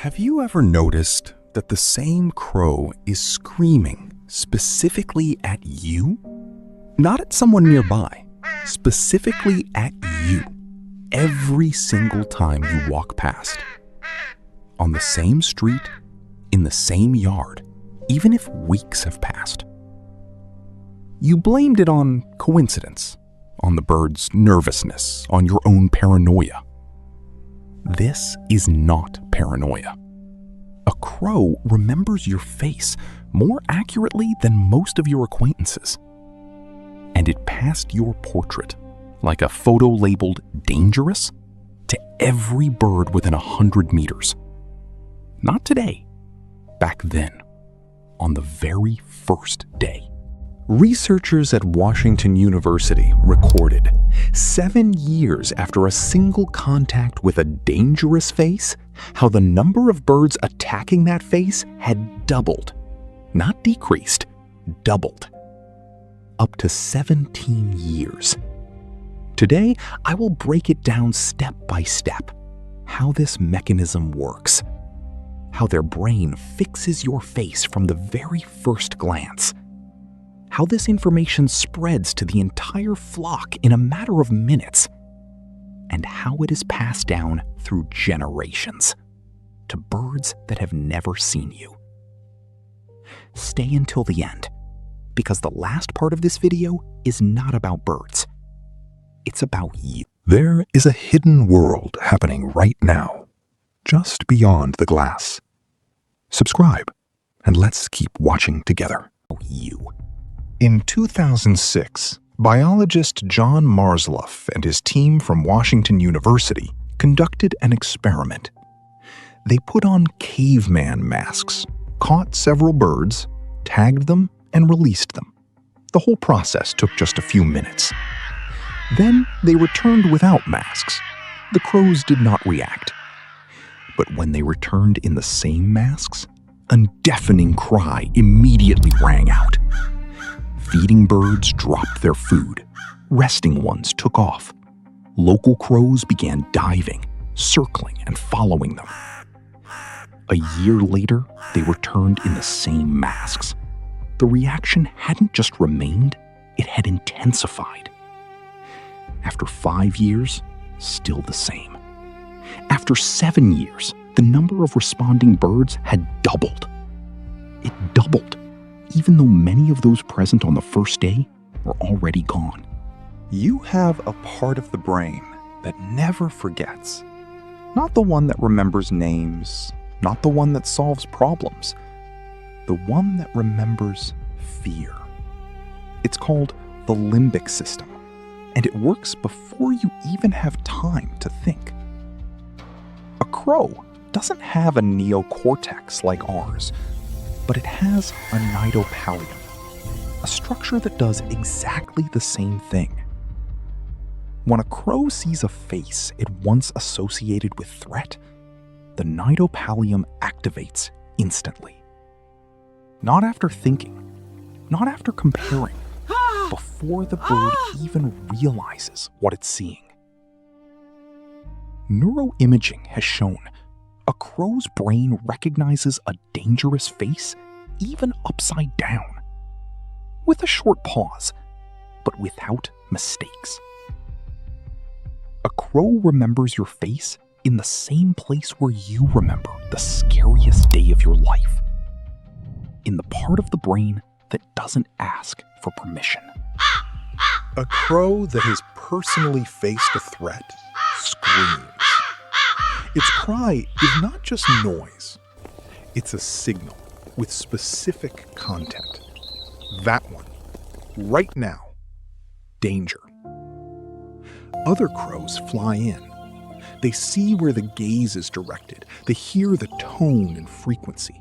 Have you ever noticed that the same crow is screaming specifically at you? Not at someone nearby, specifically at you, every single time you walk past. On the same street, in the same yard, even if weeks have passed. You blamed it on coincidence, on the bird's nervousness, on your own paranoia. This is not paranoia. A crow remembers your face more accurately than most of your acquaintances. And it passed your portrait, like a photo labeled dangerous, to every bird within 100 meters. Not today, back then, on the very first day. Researchers at Washington University recorded 7 years after a single contact with a dangerous face, how the number of birds attacking that face had doubled. Not decreased, doubled. Up to 17 years. Today, I will break it down step by step, how this mechanism works, how their brain fixes your face from the very first glance, how this information spreads to the entire flock in a matter of minutes, and how it is passed down through generations to birds that have never seen you. Stay until the end, because the last part of this video is not about birds. It's about you. There is a hidden world happening right now, just beyond the glass. Subscribe, and let's keep watching together. You. In 2006, biologist John Marsloff and his team from Washington University conducted an experiment. They put on caveman masks, caught several birds, tagged them, and released them. The whole process took just a few minutes. Then they returned without masks. The crows did not react. But when they returned in the same masks, a deafening cry immediately rang out. Feeding birds dropped their food. Resting ones took off. Local crows began diving, circling, and following them. A year later, they returned in the same masks. The reaction hadn't just remained, it had intensified. After 5 years, still the same. After 7 years, the number of responding birds had doubled. It doubled, even though many of those present on the first day were already gone. You have a part of the brain that never forgets. Not the one that remembers names, not the one that solves problems, the one that remembers fear. It's called the limbic system, and it works before you even have time to think. A crow doesn't have a neocortex like ours, but it has a nidopallium, a structure that does exactly the same thing. When a crow sees a face it once associated with threat, the nidopallium activates instantly. Not after thinking, not after comparing, before the bird even realizes what it's seeing. Neuroimaging has shown a crow's brain recognizes a dangerous face even upside down, with a short pause, but without mistakes. A crow remembers your face in the same place where you remember the scariest day of your life, in the part of the brain that doesn't ask for permission. A crow that has personally faced a threat screams. Its cry is not just noise. It's a signal with specific content. That one, right now, danger. Other crows fly in. They see where the gaze is directed. They hear the tone and frequency.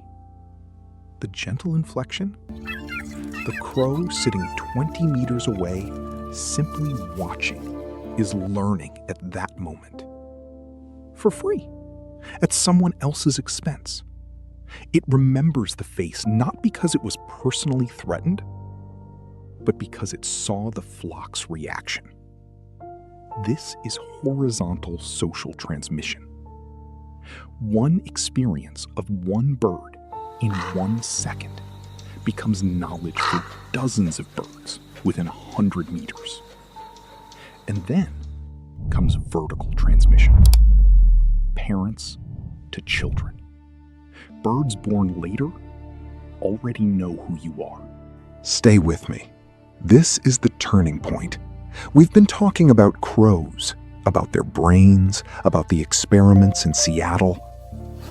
The gentle inflection? The crow sitting 20 meters away, simply watching, is learning at that moment. For free, at someone else's expense. It remembers the face not because it was personally threatened, but because it saw the flock's reaction. This is horizontal social transmission. One experience of one bird in 1 second becomes knowledge for dozens of birds within 100 meters. And then comes vertical transmission. Parents to children. Birds born later already know who you are. Stay with me. This is the turning point. We've been talking about crows, about their brains, about the experiments in Seattle.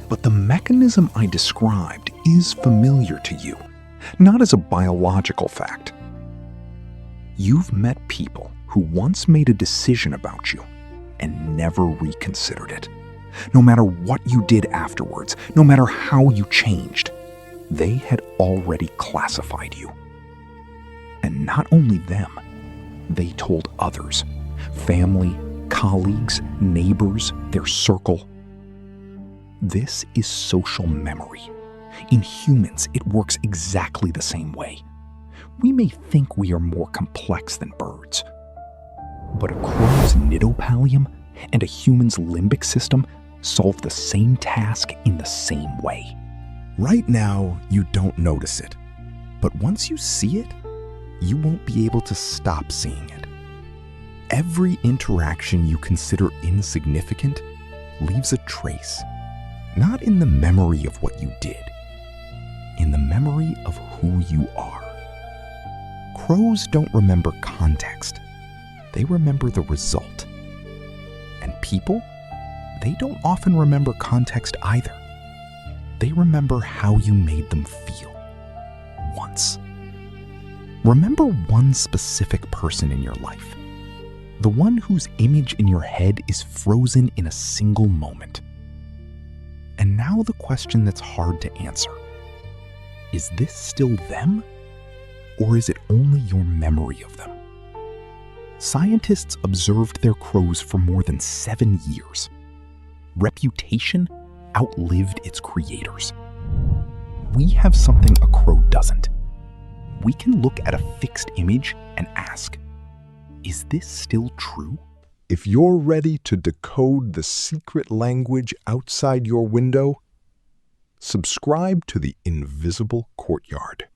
But the mechanism I described is familiar to you, not as a biological fact. You've met people who once made a decision about you and never reconsidered it. No matter what you did afterwards, no matter how you changed, they had already classified you. And not only them, they told others, family, colleagues, neighbors, their circle. This is social memory. In humans, it works exactly the same way. We may think we are more complex than birds, but a crow's nidopallium and a human's limbic system solve the same task in the same way. Right now, you don't notice it, but once you see it, you won't be able to stop seeing it. Every interaction you consider insignificant leaves a trace, not in the memory of what you did, in the memory of who you are. Crows don't remember context. They remember the result. And people, they don't often remember context either. They remember how you made them feel once. Remember one specific person in your life, the one whose image in your head is frozen in a single moment. And now the question that's hard to answer. Is this still them? Or is it only your memory of them? Scientists observed their crows for more than 7 years. Reputation outlived its creators. We have something a crow doesn't. We can look at a fixed image and ask, is this still true? If you're ready to decode the secret language outside your window, subscribe to the Invisible Courtyard.